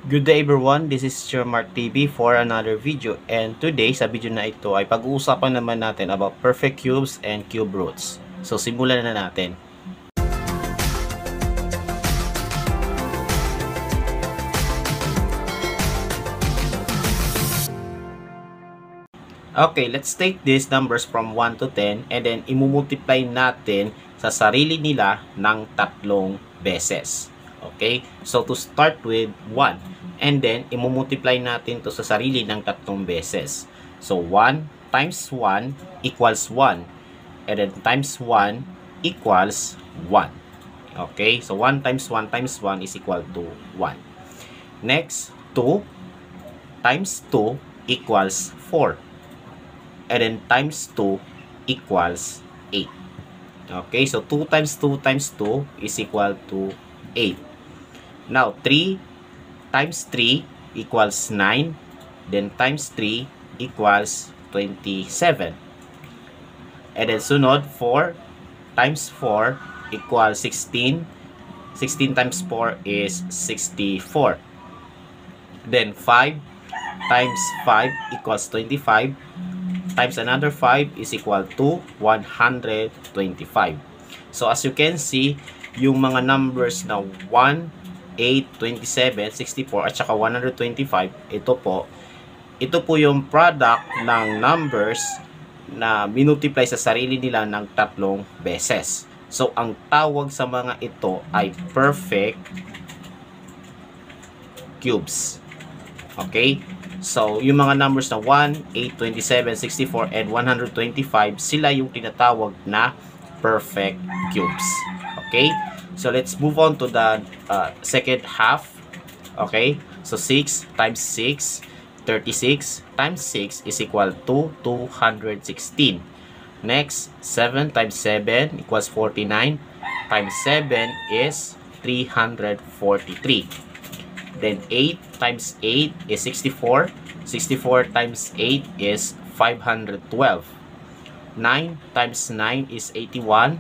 Good day everyone, this is Sir Mark TV for another video, and today sa video na ito ay pag-uusapan naman natin about perfect cubes and cube roots. So simulan na natin. Okay, let's take these numbers from 1 to 10 and then imumultiply natin sa sarili nila ng tatlong beses. Okay, so to start with 1, and then imumultiply natin to sa sarili ng tatlong beses. So 1 times 1 equals 1, and then times 1 equals 1. Okay, so 1 times 1 times 1 is equal to 1. Next, 2 times 2 equals 4, and then times 2 equals 8. Okay, so 2 times 2 times 2 is equal to 8. Now, 3 times 3 equals 9. Then times 3 equals 27. And then sunod, 4 times 4 equals 16. 16 times 4 is 64. Then 5 times 5 equals 25. Times another 5 is equal to 125. So as you can see, yung mga numbers na 1, 8, 27, 64 at saka 125, ito po yung product ng numbers na minultiply sa sarili nila ng tatlong beses. So ang tawag sa mga ito ay perfect cubes. Okay? So, yung mga numbers na 1, 8, 27, 64, and 125, sila yung tinatawag na perfect cubes. Okay? So, let's move on to the second half. Okay? So, 6 times 6, 36 times 6 is equal to 216. Next, 7 times 7 equals 49. Times 7 is 343. Then 8 times 8 is 64. 64 times 8 is 512. 9 times 9 is 81.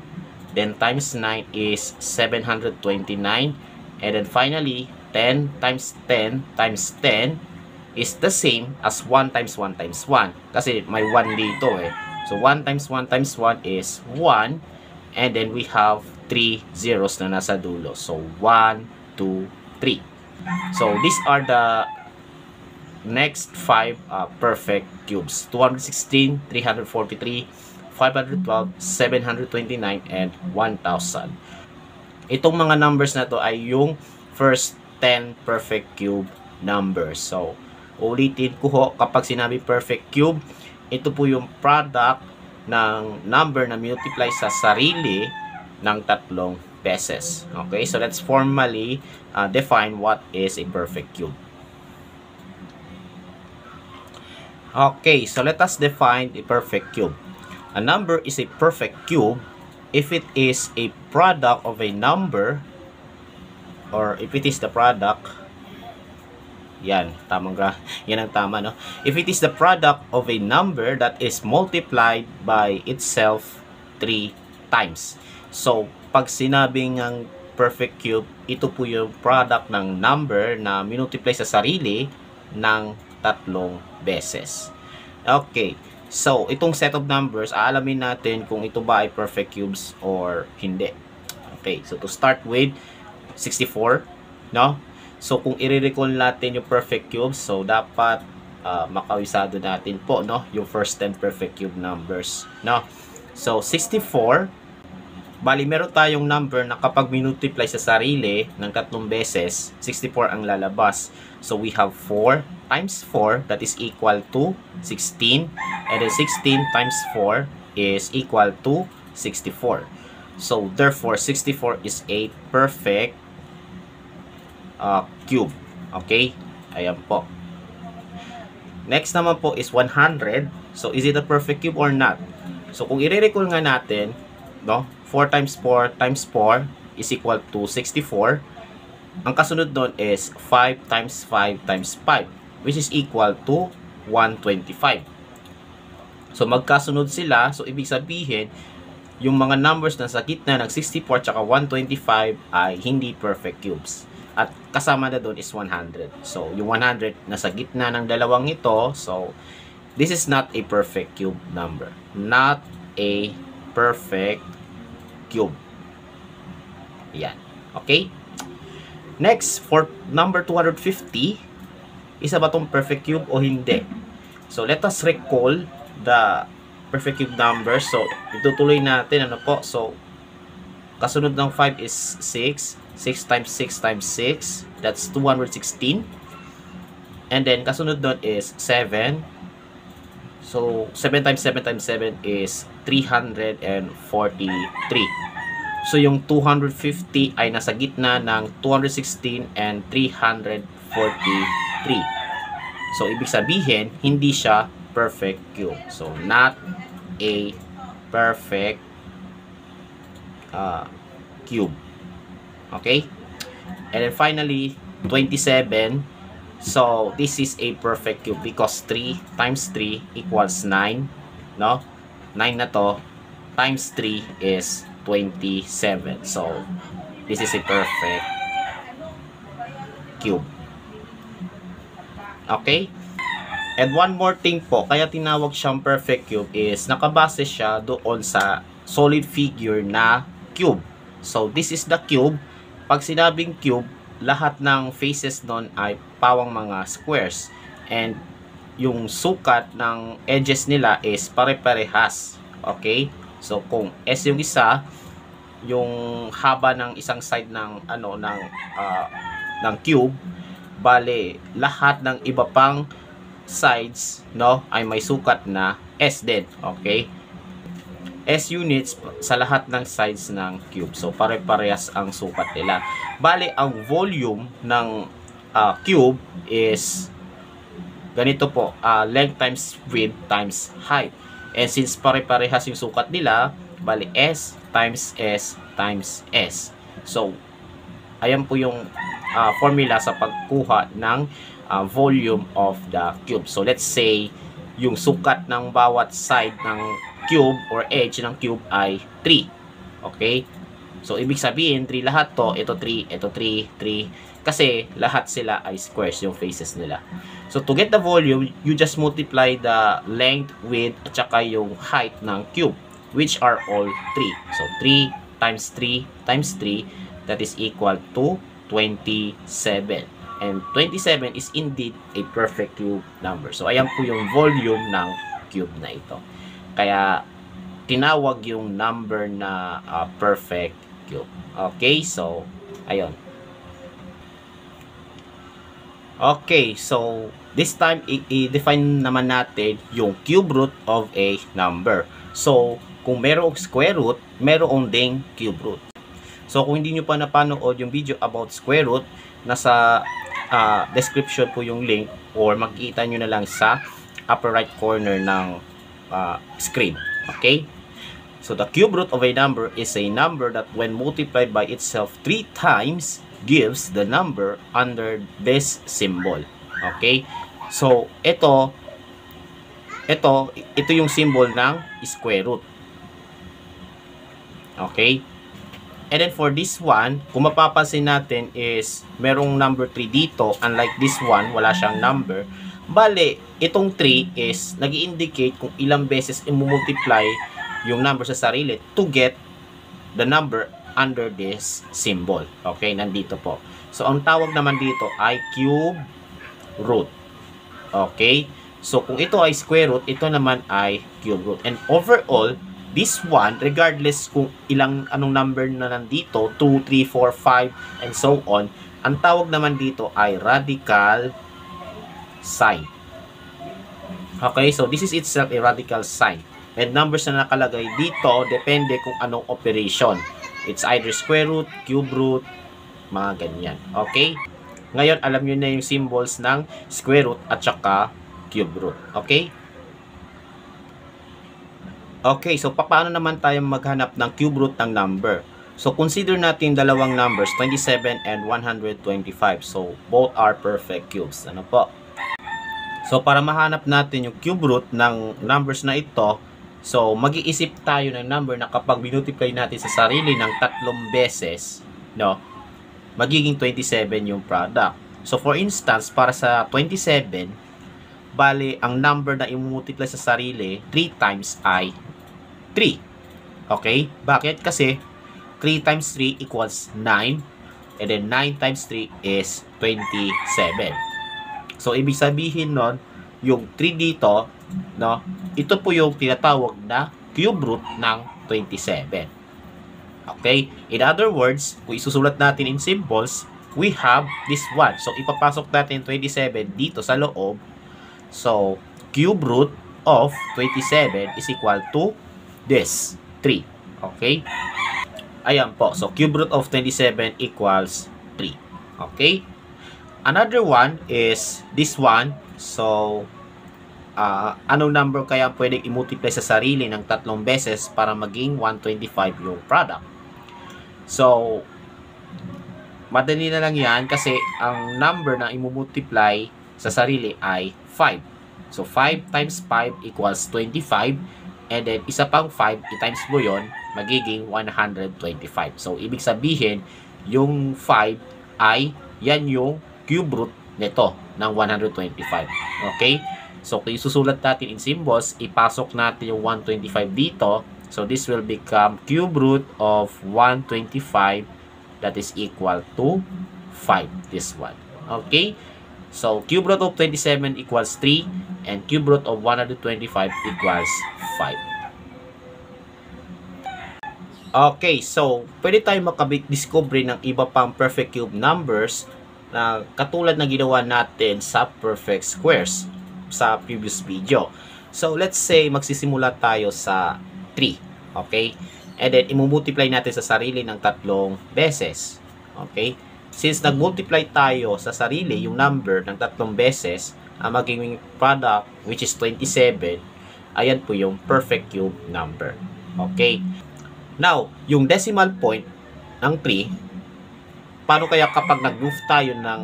Then times 9 is 729. And then finally, 10 times 10 times 10 is the same as 1 times 1 times 1. Kasi may 1 dito eh. So 1 times 1 times 1 is 1. And then we have 3 zeros na nasa dulo. So 1, 2, 3. So these are the next 5 perfect cubes: 216, 343, 512, 729, and 1000. Itong mga numbers na to ay yung first 10 perfect cube numbers. So ulitin ko ho, kapag sinabi perfect cube, ito po yung product ng number na multiply sa sarili ng tatlong beses. Okay, so let's formally define what is a perfect cube. Okay, so let us define a perfect cube. A number is a perfect cube if it is a product of a number, or if it is the product, yan, yan ang tama, no? If it is the product of a number that is multiplied by itself 3 times. So, pag sinabing ang perfect cube, ito po yung product ng number na minultiply sa sarili ng tatlong beses. Okay, so itong set of numbers, aalamin natin kung ito ba ay perfect cubes or hindi. Okay, so to start with 64, no? So kung i-recall natin yung perfect cubes, so dapat makawisado natin po, no, yung first 10 perfect cube numbers, no? So 64, bali meron tayong number na kapag minultiply sa sarili ng tatlong beses, 64 ang lalabas. So we have 4 times 4, that is equal to 16, and then 16 times 4 is equal to 64. So therefore 64 is a perfect cube. Okay, ayan po. Next naman po is 100. So is it a perfect cube or not? So kung i-recall nga natin, no, 4 times 4 times 4 is equal to 64. Ang kasunod doon is 5 times 5 times 5, which is equal to 125. So magkasunod sila. So ibig sabihin, yung mga numbers na sa gitna ng 64 at 125 ay hindi perfect cubes. At kasama na doon is 100. So, yung 100 nasa gitna ng dalawang ito. So, this is not a perfect cube number. Not a perfect cube. Yan. Okay? Next, for number 250, isa ba itong perfect cube o hindi? So, let us recall the perfect cube number. So, itutuloy natin. Ano po? So, kasunod ng 5 is 6. 6 times 6 times 6. That's 216. And then, kasunod doon is 7. So, 7 times 7 times 7 is 343. So, yung 250 ay nasa gitna ng 216 and 343. So, ibig sabihin, hindi siya perfect cube. So, not a perfect cube. Okay? And then finally, 27. So, this is a perfect cube because 3 times 3 equals 9. No? 9 na to times 3 is 27. So, this is a perfect cube. Okay? And one more thing po, kaya tinawag siyang perfect cube is nakabase siya doon sa solid figure na cube. So, this is the cube. Pag sinabing cube, lahat ng faces nun ay pawang mga squares. And yung sukat ng edges nila is pare-parehas. Okay? So, kung S yung isa, yung haba ng isang side ng ng cube, bale lahat ng iba pang sides, no, ay may sukat na S din. Okay? S units sa lahat ng sides ng cube. So, pare-parehas ang sukat nila. Bale, ang volume ng cube is ganito po, length times width times height. And since pare-parehas yung sukat nila, bale, S times S times S. So, ayan po yung formula sa pagkuha ng volume of the cube. So, let's say, yung sukat ng bawat side ng cube or edge ng cube ay 3. Okay? So, ibig sabihin, 3 lahat to. Ito 3, ito 3, 3. Kasi, lahat sila ay squares, yung faces nila. So, to get the volume, you just multiply the length, width, at saka yung height ng cube, which are all 3. So, 3 times 3 times 3, that is equal to 27. And 27 is indeed a perfect cube number. So, ayan po yung volume ng cube na ito. Kaya, tinawag yung number na perfect cube. Okay, so, ayun. Okay, so, this time, i-define naman natin yung cube root of a number. So, kung merong square root, meron ding cube root. So, kung hindi nyo pa napanood yung video about square root, nasa description po yung link or makikita nyo na lang sa upper right corner ng screen. Okay? So, the cube root of a number is a number that when multiplied by itself 3 times gives the number under this symbol. Okay? So, ito yung symbol ng square root. Okay? And then for this one, kung mapapansin natin is merong number 3 dito, unlike this one, wala siyang number. Bale, itong 3 is nag-i-indicate kung ilang beses i-multiply yung number sa sarili to get the number under this symbol. Okay, nandito po. So, ang tawag naman dito ay cube root. Okay? So, kung ito ay square root, ito naman ay cube root. And overall, this one, regardless kung anong number na nandito, 2, 3, 4, 5, and so on, ang tawag naman dito ay radical sign. Okay, so this is itself a radical sign. And numbers na nakalagay dito, depende kung anong operation. It's either square root, cube root, mga ganyan. Okay? Ngayon, alam nyo na yung symbols ng square root at saka cube root. Okay? Okay, so paano naman tayo maghanap ng cube root ng number? So, consider natin dalawang numbers, 27 and 125. So, both are perfect cubes. Ano po? So, para mahanap natin yung cube root ng numbers na ito, so, mag-iisip tayo ng number na kapag binultiply natin sa sarili ng 3 beses, no? magiging 27 yung product. So for instance, para sa 27, bali ang number na i-multiply sa sarili 3 times ay 3. Okay? Bakit? Kasi 3 times 3 equals 9, and then 9 times 3 is 27. So ibig sabihin nun, yung 3 dito, no, ito po yung tinatawag na cube root ng 27. Okay? In other words, kung isusulat natin in symbols, we have this one. So, ipapasok natin 27 dito sa loob. So, cube root of 27 is equal to this, 3. Okay? Ayan po. So, cube root of 27 equals 3. Okay? Another one is this one. So, anong number kaya pwedeng i-multiply sa sarili ng 3 beses para maging 125 yung product? So, madali na lang yan kasi ang number na i-multiply sa sarili ay 5. So, 5 times 5 equals 25. And then, isa pang 5, i-times mo yun, magiging 125. So, ibig sabihin, yung 5 ay, yan yung cube root nito ng 125. Okay? So, kung isusulat natin in symbols, ipasok natin yung 125 dito. So, this will become cube root of 125, that is equal to 5. This one. Okay? So, cube root of 27 equals 3, and cube root of 125 equals 5. Okay, so, pwede tayo makadiscover ng iba pang perfect cube numbers na katulad na ginawa natin sa perfect squares sa previous video. So, let's say magsisimula tayo sa 3. Okay? And then, imumultiply natin sa sarili ng 3 beses. Okay? Since nag-multiply tayo sa sarili yung number ng 3 beses, ang magiging product, which is 27, ayan po yung perfect cube number. Okay? Now, yung decimal point ng 3, paano kaya kapag nag-move tayo ng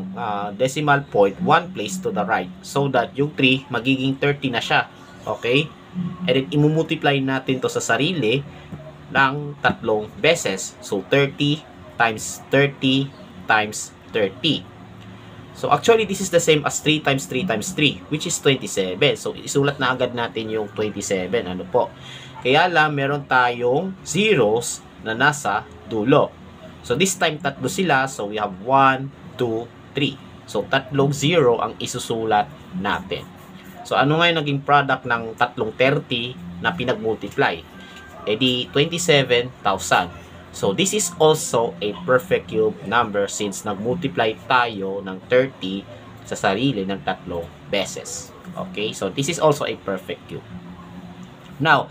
decimal point 1 place to the right, so that yung 3 magiging 30 na siya. Okay? And then, imumultiply natin to sa sarili ng 3 beses. So, 30 times 30 times 30. So, actually, this is the same as 3 times 3 times 3, which is 27. So, isulat na agad natin yung 27. Ano po? Kaya lang, meron tayong zeros na nasa dulo. So, this time, 3 sila. So, we have 1, 2, 3. So, 3 0 ang isusulat natin. So, ano ngayon naging product ng 330 na pinag-multiply? E di 27,000. So, this is also a perfect cube number since nag-multiply tayo ng 30 sa sarili ng 3 beses. Okay? So, this is also a perfect cube. Now,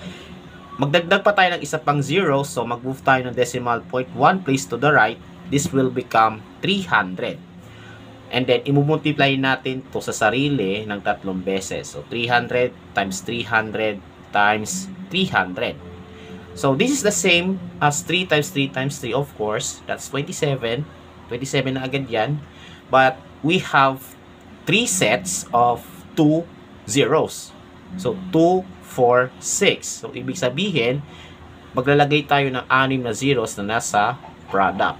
magdagdag pa tayo ng isa pang 0. So, mag-move tayo ng decimal point 1 place to the right. This will become 300. And then, imumultiply natin to sa sarili ng 3 beses. So, 300 times 300 times 300. So, this is the same as 3 times 3 times 3, of course. That's 27. 27 na agad yan. But, we have 3 sets of 2 zeros. So, 2, 4, 6. So, ibig sabihin, maglalagay tayo ng 6 na zeros na nasa product.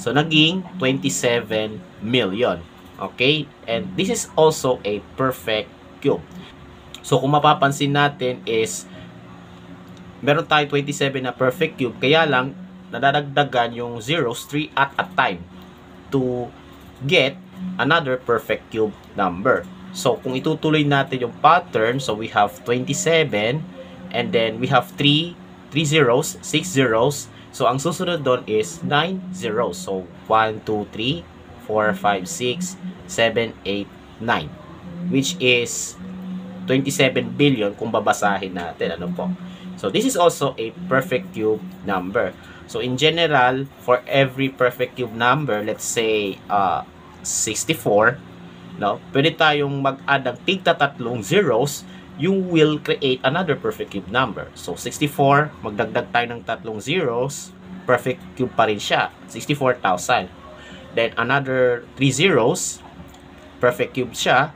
So, naging 27 million. Okay? And this is also a perfect cube. So, kung mapapansin natin is, meron tayo 27 na perfect cube. Kaya lang, nadadagdagan yung zeros 3 at a time to get another perfect cube number. So, kung itutuloy natin yung pattern, so we have 27, and then we have 3 zeros, 6 zeros. So, ang susunod doon is 9 zeros. So, 1, 2, 3, 4, 5, 6, 7, 8, 9. Which is 27 billion kung babasahin natin. Ano po? So, this is also a perfect cube number. So, in general, for every perfect cube number, let's say 64, no? Pwede tayong mag-add ng tigta 3 zeros, you will create another perfect cube number. So, 64, magdagdag tayo ng 3 zeros, perfect cube pa rin siya, 64,000. Then, another 3 zeros, perfect cube siya.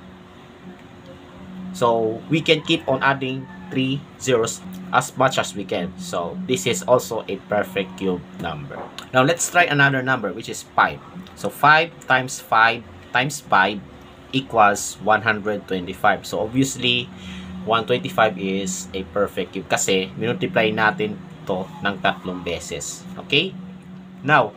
So, we can keep on adding 3 zeros as much as we can. So this is also a perfect cube number. Now let's try another number, which is 5. So 5 times 5 times 5 equals 125. So obviously 125 is a perfect cube kasi minultiply natin to ng 3 beses. Okay? Now,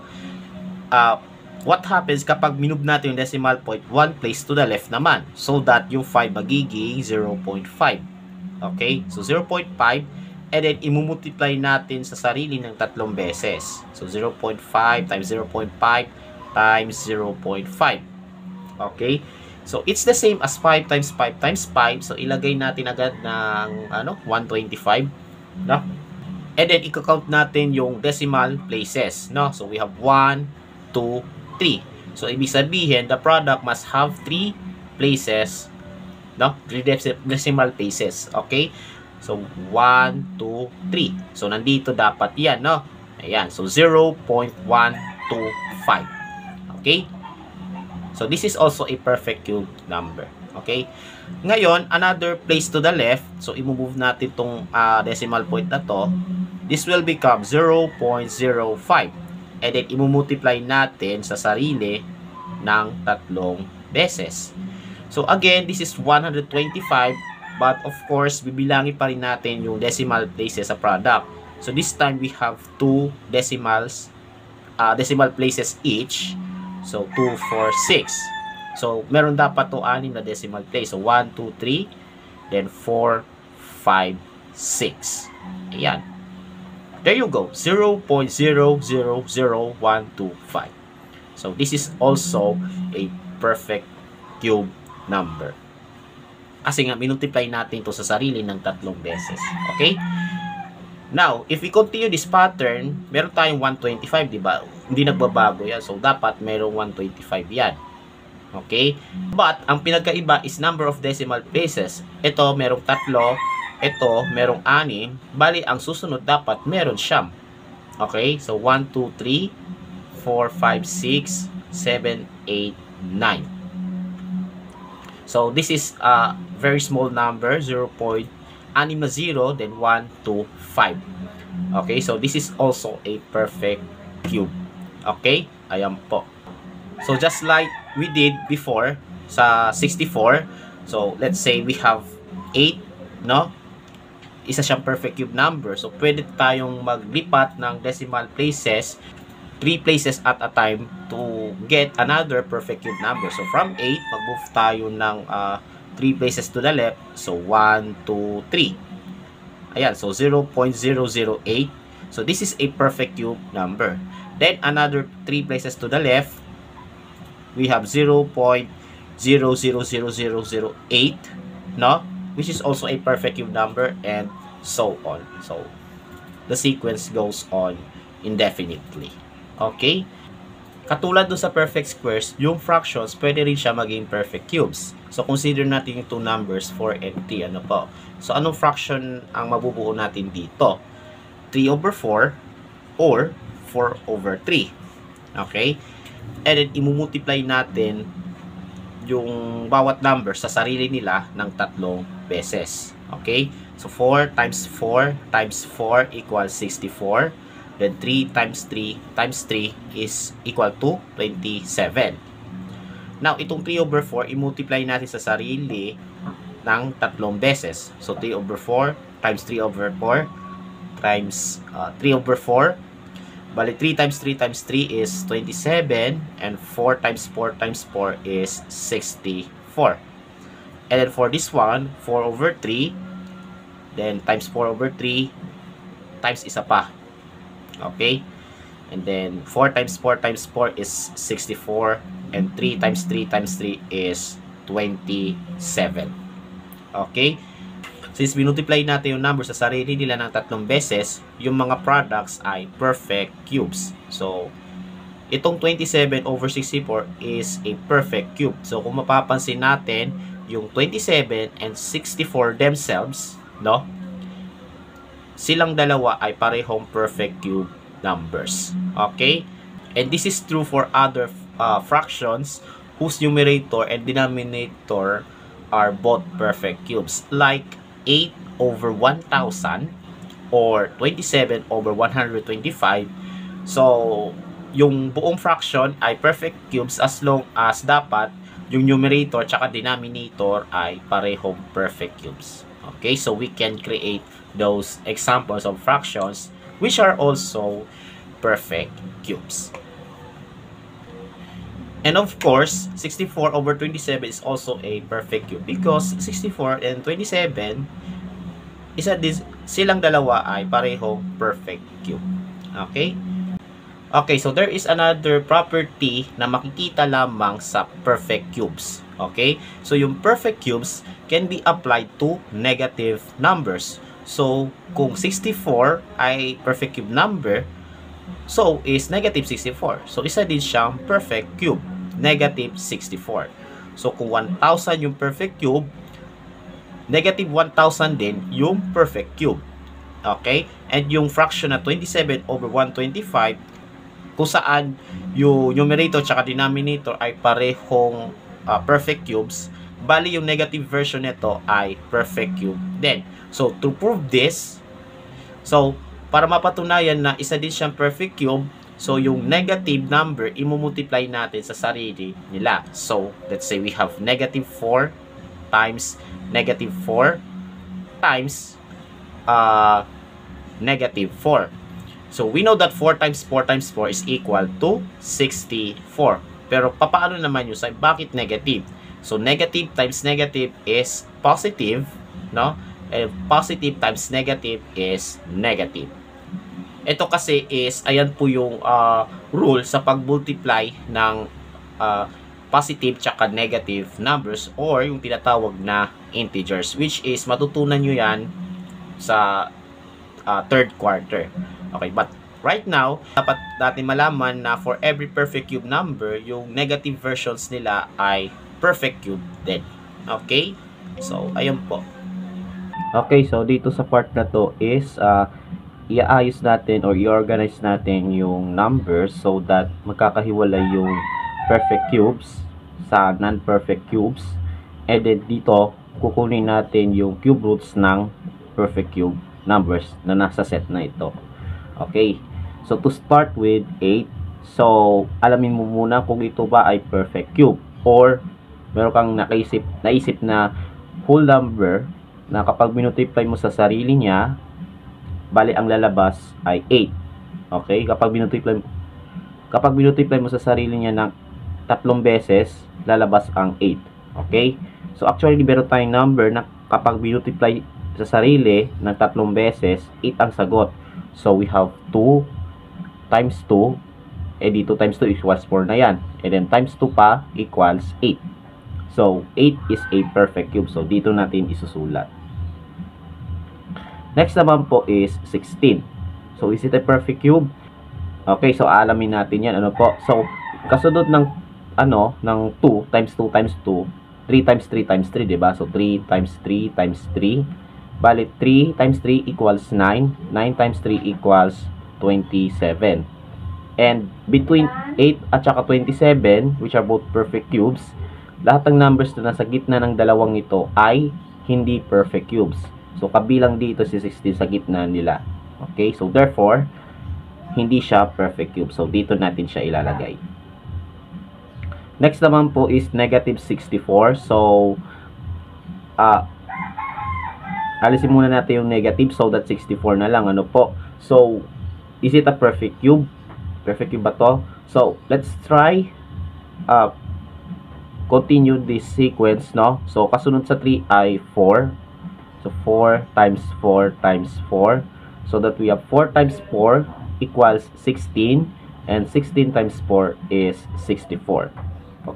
what happens kapag minove natin yung decimal point 1 place to the left naman, so that yung 5 magiging 0.5. Okay? So 0.5, and then imumultiply natin sa sarili ng 3 beses. So 0.5 times 0.5 times 0.5. Okay? So it's the same as 5 times 5 times 5. So ilagay natin agad ng 125, no? And then i-count natin yung decimal places, no? So we have 1, 2, 3. So ibig sabihin the product must have 3 places, no? 3 decimal places. Okay? So 1, 2, 3. So nandito dapat 'yan, no? Ayan. So 0.125. Okay? So this is also a perfect cube number. Okay? Ngayon, another place to the left. So i-move natin tong decimal point na to. This will become 0.05. And then i-multiply natin sa sarili ng 3 beses. So again, this is 125. But of course, bibilangin pa rin natin yung decimal places sa product. So this time we have 2 decimal places each. So 2, 4, 6. So meron dapat to 6 na decimal place. So 1, 2, 3, then 4, 5, 6. Ayan. There you go. 0.000125. So this is also a perfect cube number. Kasi nga minultiply natin to sa sarili ng 3 beses. Okay? Now, if we continue this pattern, meron tayong 125, di ba? Hindi nagbabago yan. So, dapat merong 125 yan. Okay? But, ang pinagkaiba is number of decimal places. Ito, merong 3. Ito, merong 6. Bali, ang susunod dapat meron siyam. Okay? So, 1, 2, 3, 4, 5, 6, 7, 8, 9. So, this is a very small number, 0.0, then 1, 2, 5. Okay, so this is also a perfect cube. Okay, ayan po. So just like we did before sa 64, so let's say we have 8, no? Isa siyang perfect cube number. So pwede tayong maglipat ng decimal places 3 places at a time to get another perfect cube number. So from 8, mag-move tayo ng 3 places to the left. So 1, 2, 3. Ayan, so 0.008. So this is a perfect cube number. Then another 3 places to the left, we have 0.000008, no? Which is also a perfect cube number, and so on. So the sequence goes on indefinitely. Okay? Katulad doon sa perfect squares, yung fractions, pwede rin siya maging perfect cubes. So, consider natin yung 2 numbers, 4 and 3. Ano po? So, anong fraction ang mabubuo natin dito? 3 over 4 or 4 over 3. Okay? And then, imumultiply natin yung bawat number sa sarili nila ng 3 beses. Okay? So, 4 times 4 times 4 equals 64. Then 3 times 3 times 3 is equal to 27. Now, itong 3 over 4, i-multiply natin sa sarili ng 3 beses. So, 3 over 4 times 3 over 4 times 3 over 4. Bali, 3 times 3 times 3 is 27. And 4 times 4 times 4 is 64. And then for this one, 4 over 3. Then times 4 over 3 times isa pa. Okay, and then 4 times 4 times 4 is 64, and 3 times 3 times 3 is 27. Okay, since minultiply natin yung number sa sarili nila ng 3 beses, yung mga products ay perfect cubes. So itong 27 over 64 is a perfect cube. So kung mapapansin natin, yung 27 and 64 themselves, no, silang dalawa ay parehong perfect cube numbers. Okay? And this is true for other fractions whose numerator and denominator are both perfect cubes. Like 8 over 1,000 or 27 over 125. So, yung buong fraction ay perfect cubes as long as dapat yung numerator tsaka denominator ay parehong perfect cubes. Okay, so we can create those examples of fractions which are also perfect cubes. And of course, 64 over 27 is also a perfect cube because 64 and 27, silang dalawa ay parehong perfect cube. Okay? Okay, so there is another property na makikita lamang sa perfect cubes. Okay? So yung perfect cubes can be applied to negative numbers. So kung 64 ay perfect cube number, so is negative 64. So isa din siyang perfect cube, negative 64. So kung 1,000 yung perfect cube, negative 1,000 din yung perfect cube. Okay? And yung fraction na 27 over 125, kung saan yung numerator tsaka denominator ay parehong perfect cubes, bali yung negative version nito ay perfect cube din. So to prove this, so para mapatunayan na isa din siyang perfect cube, so yung negative number imumultiply natin sa sarili nila. So let's say we have negative 4 times negative 4 times negative 4. So we know that 4 times 4 times 4 is equal to 64. Pero papaano naman yun? Bakit negative? So negative times negative is positive, no? And positive times negative is negative. Ito kasi is, ayan po yung rule sa pag-multiply ng positive tsaka negative numbers or yung tinatawag na integers, which is matutunan nyo yan sa third quarter. Okay, but right now, dapat natin malaman na for every perfect cube number, yung negative versions nila ay perfect cube din. Okay? So, ayun po. Okay, so dito sa part na to is iaayos natin or i-organize natin yung numbers so that magkakahiwalay yung perfect cubes sa non-perfect cubes. And then dito, kukunin natin yung cube roots ng perfect cube numbers na nasa set na ito. Okay, so to start with 8, so alamin mo muna kung ito ba ay perfect cube or meron kang naisip na whole number na kapag minultiply mo sa sarili niya, bali ang lalabas ay 8. Okay, kapag minultiply mo sa sarili niya ng 3 beses, lalabas ang 8. Okay, so actually meron tayong number na kapag minultiply sa sarili ng 3 beses, 8 ang sagot. So we have 2 times 2, eh di 2 times 2 equals 4 na yan. And then times 2 pa equals 8. So 8 is a perfect cube. So dito natin isusulat. Next naman po is 16. So is it a perfect cube? Okay, so alamin natin yan. Ano po? So kasunod ng ng 2 times 2 times 2, 3 times 3 times 3, diba? So 3 times 3 times 3. Bali, 3 times 3 equals 9. 9 times 3 equals 27. And between 8 at saka 27, which are both perfect cubes, lahat ng numbers na nasa gitna ng dalawang ito ay hindi perfect cubes. So, kabilang dito si 16 sa gitna nila. Okay? So, therefore, hindi siya perfect cube. So, dito natin siya ilalagay. Next naman po is negative 64. So, alisin muna natin yung negative so that 64 na lang. Ano po? So, is it a perfect cube? Perfect cube ba to? So, let's try continue this sequence, no? So, kasunod sa 3 ay 4. So, 4 times 4 times 4. So, that we have 4 times 4 equals 16. And 16 times 4 is 64.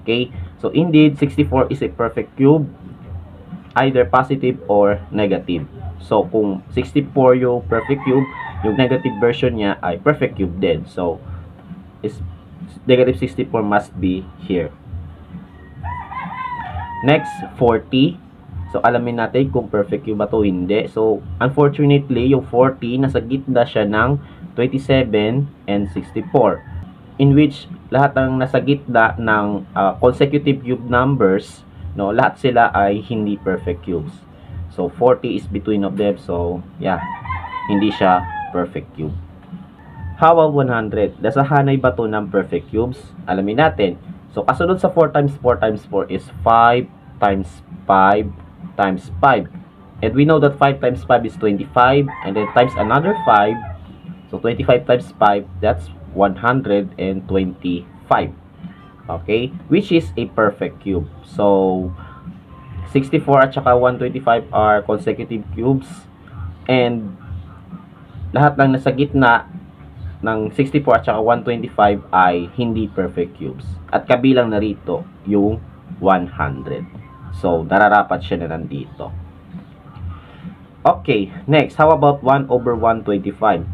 Okay? So, indeed, 64 is a perfect cube, either positive or negative. So, kung 64 yung perfect cube, yung negative version niya ay perfect cube din. So, negative 64 must be here. Next, 40. So, alamin natin kung perfect cube ba to, hindi. So, unfortunately, yung 40, nasa gitna siya ng 27 and 64. In which, lahat ng nasa gitna ng consecutive cube numbers, no, lahat sila ay hindi perfect cubes. So 40 is between of them. So yeah, hindi siya perfect cube. How about 100? Nasahanay ba to ng perfect cubes? Alamin natin. So kasunod sa 4 times 4 times 4 is 5 times 5 times 5. And we know that 5 times 5 is 25. And then times another 5. So 25 times 5, that's 125. Okay? Which is a perfect cube. So 64 at saka 125 are consecutive cubes. And lahat ng nasa gitna ng 64 at saka 125 ay hindi perfect cubes. At kabilang na rito yung 100. So, nararapat siya na nandito. Okay, next. How about 1 over 125?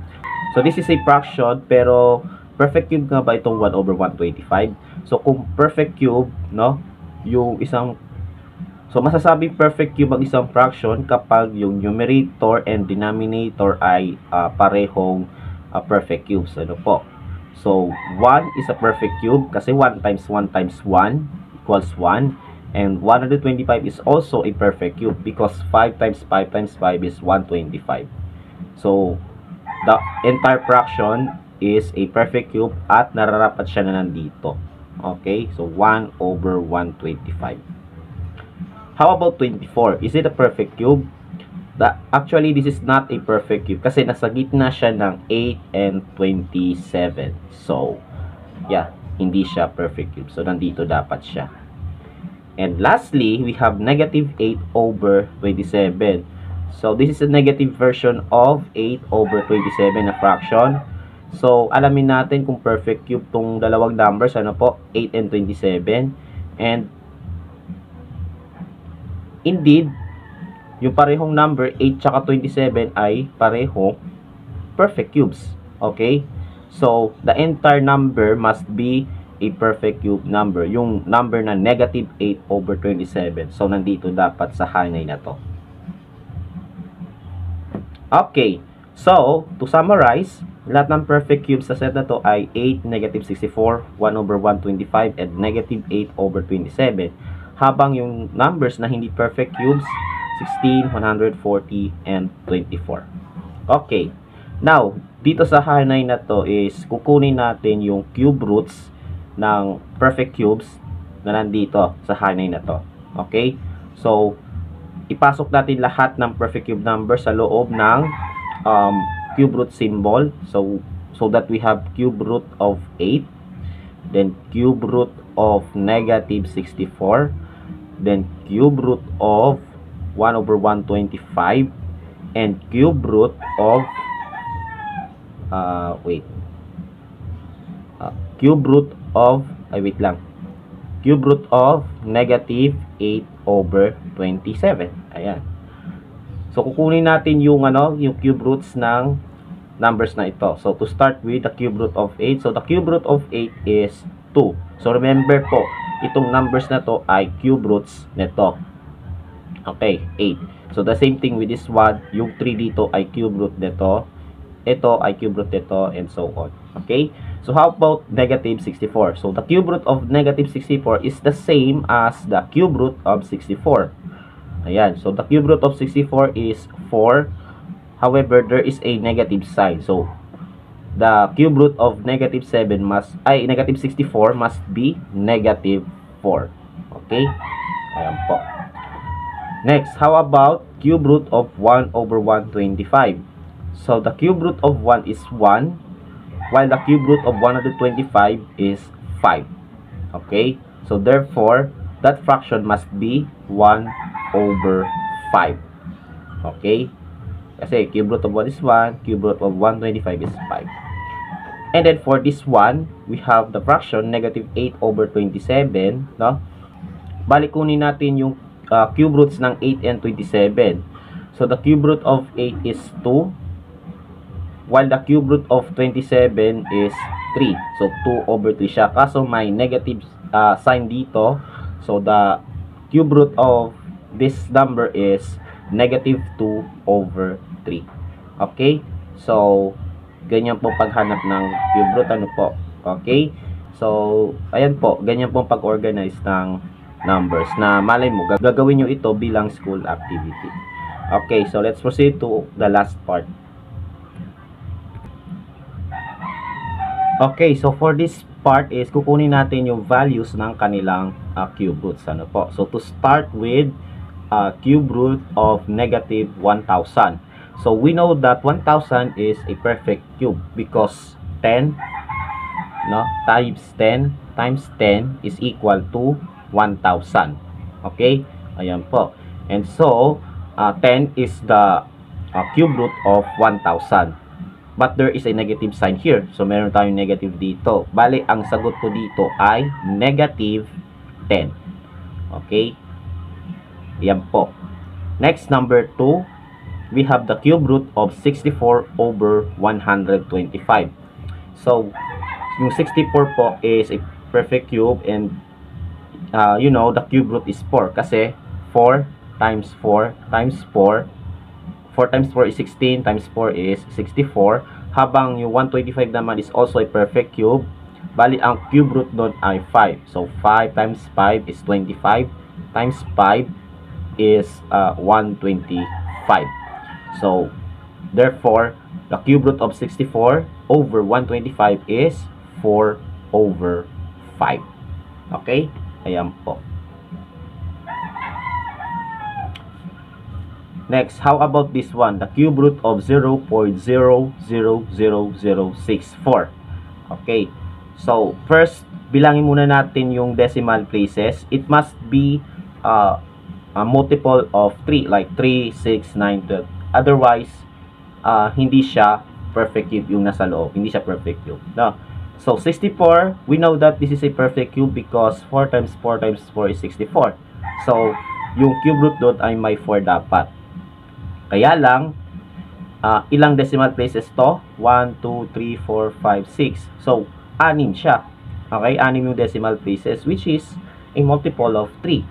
So, this is a fraction, pero perfect cube nga ba itong 1 over 125? So, kung perfect cube, no, yung isang, so masasabing perfect cube ang isang fraction kapag yung numerator and denominator ay parehong perfect cubes. Ano po? So, 1 is a perfect cube kasi 1 times 1 times 1 equals 1. And 125 is also a perfect cube because 5 times 5 times 5 is 125. So, the entire fraction is a perfect cube at nararapat siya na nandito. Okay? So, 1 over 125. How about 24? Is it a perfect cube? Actually, this is not a perfect cube kasi nasa gitna siya ng 8 and 27. So, yeah, hindi siya perfect cube. So, nandito dapat siya. And lastly, we have negative 8 over 27. So, this is a negative version of 8 over 27 na fraction. So, alamin natin kung perfect cube tong dalawang numbers. Ano po? 8 and 27. And, indeed, yung parehong number 8 tsaka 27 ay parehong perfect cubes. Okay? So, the entire number must be a perfect cube number. Yung number na negative 8 over 27. So, nandito dapat sa hanay na to. Okay. So, to summarize, lahat ng perfect cubes sa set na to ay 8, negative 64, 1 over 125, and negative 8 over 27. Habang yung numbers na hindi perfect cubes, 16, 140, and 24. Okay. Now, dito sa hanay na to is kukunin natin yung cube roots ng perfect cubes na nandito sa hanay na to. Okay? So, ipasok natin lahat ng perfect cube numbers sa loob ng cube root symbol. So that we have cube root of 8, then cube root of negative 64, then cube root of 1 over 125, and cube root of cube root of cube root of negative 8 over 27. Ayan. So kukunin natin yung yung cube roots ng numbers na ito. So to start with the cube root of 8. So the cube root of 8 is 2. So remember po, itong numbers na to ay cube roots nito. Okay, 8. So the same thing with this one, yung 3 dito ay cube root nito. Ito ay cube root nito, and so on. Okay? So how about negative 64? So the cube root of negative 64 is the same as the cube root of 64. Ayan. So the cube root of 64 is 4. However, there is a negative sign. So the cube root of negative 64 must be negative 4. Okay? Ayan po. Next, how about cube root of 1 over 125? So, the cube root of 1 is 1, while the cube root of 125 is 5. Okay? So, therefore, that fraction must be 1 over 5. Okay? Kasi cube root of 1 is 1, cube root of 125 is 5. And then, for this one, we have the fraction negative 8 over 27. No? Balik kunin natin yung cube roots ng 8 and 27. So, the cube root of 8 is 2, while the cube root of 27 is 3. So, 2 over 3 siya. Kaso may negative sign dito. So, the cube root of this number is negative 2 over 3. Okay? So, ganyan po paghanap ng cube root. Ano po? Okay? So, ayan po. Ganyan po pag-organize ng numbers na malay mo, gagawin nyo ito bilang school activity. Okay, so let's proceed to the last part. Okay, so for this part is kukunin natin yung values ng kanilang cube roots. Ano po? So to start with cube root of negative 1,000. So we know that 1,000 is a perfect cube because 10 times 10 times 10 is equal to 1,000. Okay? Ayan po. And so 10 is the cube root of 1,000. But there is a negative sign here. So, meron tayong negative dito. Bale, ang sagot ko dito ay negative 10. Okay? Yan po. Next, number 2. We have the cube root of 64 over 125. So, yung 64 po is a perfect cube and you know, the cube root is 4. Kasi 4 times 4 times 4 4 times 4 is 16, times 4 is 64. Habang yung 125 naman is also a perfect cube. Bali, ang cube root doon ay 5. So, 5 times 5 is 25. Times 5 is 125. So, therefore, the cube root of 64 over 125 is 4 over 5. Okay? Ayan po. Next, how about this one? The cube root of 0.000064. Okay. So, first, bilangin muna natin yung decimal places. It must be a multiple of 3, like 3, 6, 9, 12. Otherwise, hindi siya perfect cube yung nasa loob. Hindi siya perfect cube. No? So, 64, we know that this is a perfect cube because 4 times 4 times 4 is 64. So, yung cube root doon ay may 4 dapat. Kaya lang, ilang decimal places to? 1, 2, 3, 4, 5, 6. So, 6 siya. Okay, 6 yung decimal places, which is a multiple of 3.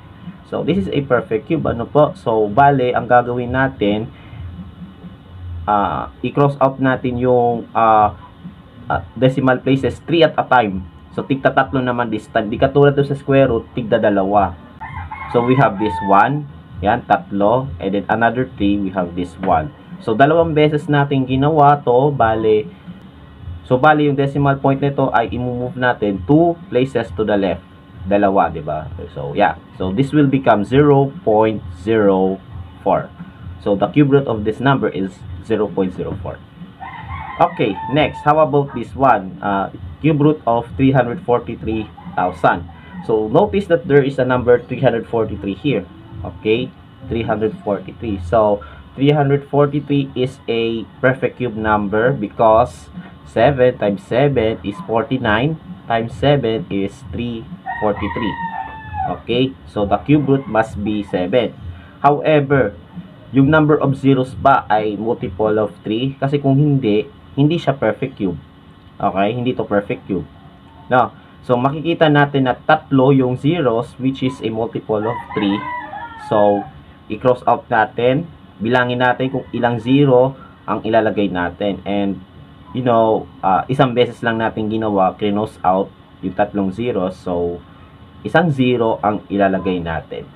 So, this is a perfect cube. Ano po? So, bale, ang gagawin natin, i-cross out natin yung decimal places 3 at a time. So, tigta tatlo naman this time. Di katulad doon sa square root, tigda dalawa. So, we have this 1. Yan, tatlo. And then another 3, we have this 1. So, dalawang beses natin ginawa to. Bale, yung decimal point nito ay i-move natin 2 places to the left. Dalawa, di ba? So, yeah. So, this will become 0.04. So, the cube root of this number is 0.04. Okay, next. How about this one? Cube root of 343,000. So, notice that there is a number 343 here. Okay, 343. So, 343 is a perfect cube number because 7 times 7 is 49 times 7 is 343. Okay, so the cube root must be 7. However, yung number of zeros ba ay multiple of 3? Kasi kung hindi siya perfect cube. Okay, hindi to perfect cube. No. So, makikita natin na tatlo yung zeros which is a multiple of 3. So, i-cross out natin. Bilangin natin kung ilang zero ang ilalagay natin. And, you know, isang beses lang natin ginawa, cross out yung tatlong zeros. So, isang zero ang ilalagay natin.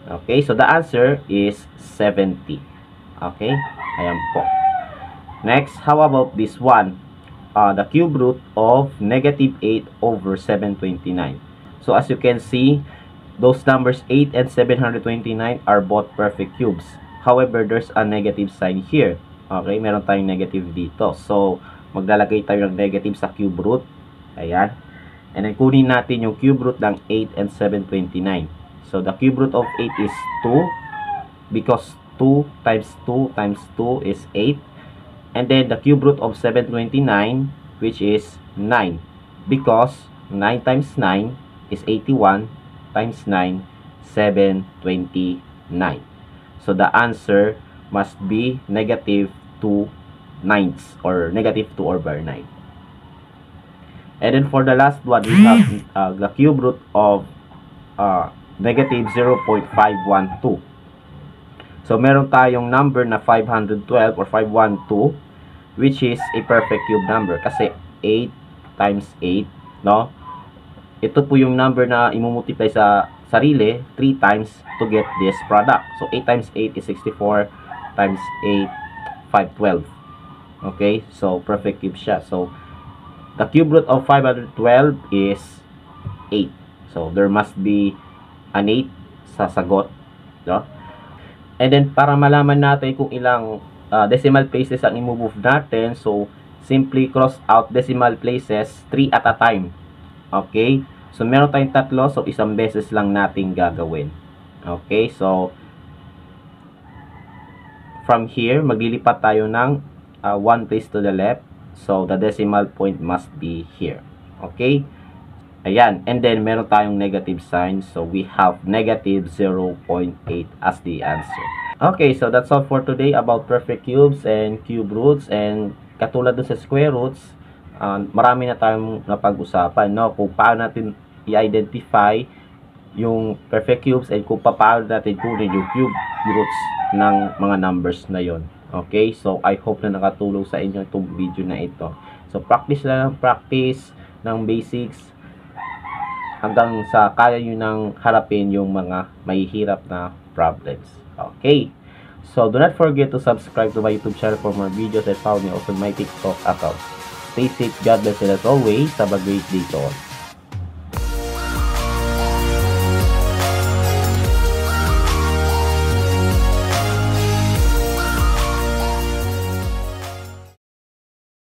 Okay, so the answer is 70. Okay, ayan po. Next, how about this one? The cube root of negative 8 over 729. So, as you can see, those numbers 8 and 729 are both perfect cubes. However, there's a negative sign here. Okay, meron tayong negative dito. So, maglalagay tayo ng negative sa cube root. Ayan. And then, kunin natin yung cube root ng 8 and 729. So, the cube root of 8 is 2 because 2 times 2 times 2 is 8. And then, the cube root of 729, which is 9 because 9 times 9 is 81. Times 9, 729. So, the answer must be negative 2 ninths or negative 2 over 9. And then, for the last one, we have the cube root of negative 0.512. So, meron tayong number na 512 or 512, which is a perfect cube number. Kasi 8 times 8, no? Ito po yung number na imumultiply sa sarili 3 times to get this product. So, 8 times 8 is 64. times 8, 512. Okay, so perfect cube siya. So the cube root of 512 is 8. So there must be an 8 sa sagot, no? And then para malaman natin kung ilang decimal places ang i-move natin, so simply cross out decimal places 3 at a time. Okay? So meron tayong tatlo, so isang beses lang natin gagawin. Okay? So from here, maglilipat tayo ng 1 place to the left. So the decimal point must be here. Okay? Ayan. And then meron tayong negative sign. So we have negative 0.8 as the answer. Okay, so that's all for today about perfect cubes and cube roots. And katulad dun sa square roots, marami na tayong napag-usapan, no? Kung paano natin i-identify yung perfect cubes and kung paano natin kunin yung cube roots ng mga numbers na yon. Okay, so I hope na nakatulong sa inyo itong video na ito. So practice lang, practice ng basics hanggang sa kaya nyo nang harapin yung mga mahihirap na problems. Okay, so do not forget to subscribe to my YouTube channel for more videos and follow me also on my TikTok account. Stay safe, God bless, and as always, have a great day to all.